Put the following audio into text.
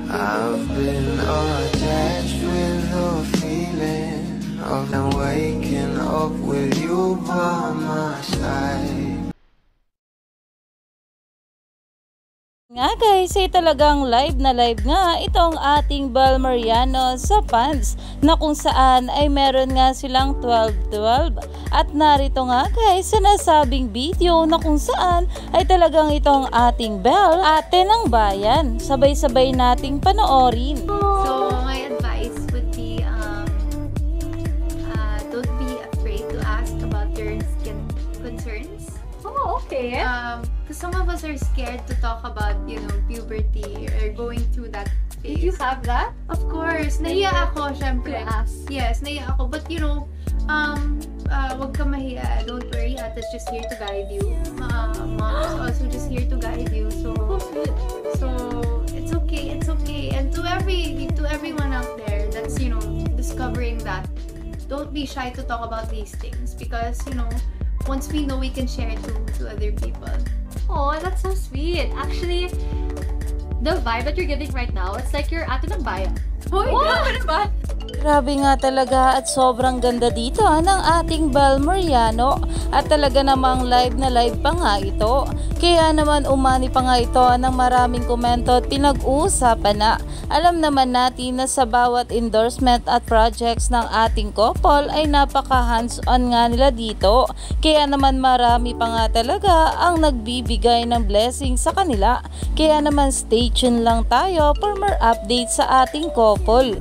I've been attached with the feeling of them waking up with you by my side. Nga guys, ay talagang live na live nga itong ating Bel Mariano sa fans na kung saan ay meron nga silang 12-12 at narito nga guys sa nasabing video na kung saan ay talagang itong ating Bel, ate ng bayan. Sabay-sabay nating panoorin. So my advice would be don't be afraid to ask about your skin concerns. Oh, okay. Because some of us are scared to talk about, puberty or going through that phase. Did you have that? Of course. Nahiya ako, syempre. To ask. Yes, nahiya ako. But, wag ka mahiya. Don't worry. Ate is just here to guide you. Mom is also just here to guide you. So it's okay. It's okay. And to everyone out there that's, discovering that, don't be shy to talk about these things. Because, once we know, we can share it to other people. Oh, that's so sweet. Actually, the vibe that you're giving right now, it's like you're ate ng bayan. Hoy, grabe naman! Grabe nga talaga at sobrang ganda dito ng ating Bel Mariano at talaga namang live na live pa nga ito. Kaya naman umani pa nga ito ng maraming komento at pinag-uusapan na. Alam naman natin na sa bawat endorsement at projects ng ating couple ay napaka hands-on nga nila dito. Kaya naman marami pa nga talaga ang nagbibigay ng blessing sa kanila. Kaya naman stay tuned lang tayo for more updates sa ating couple.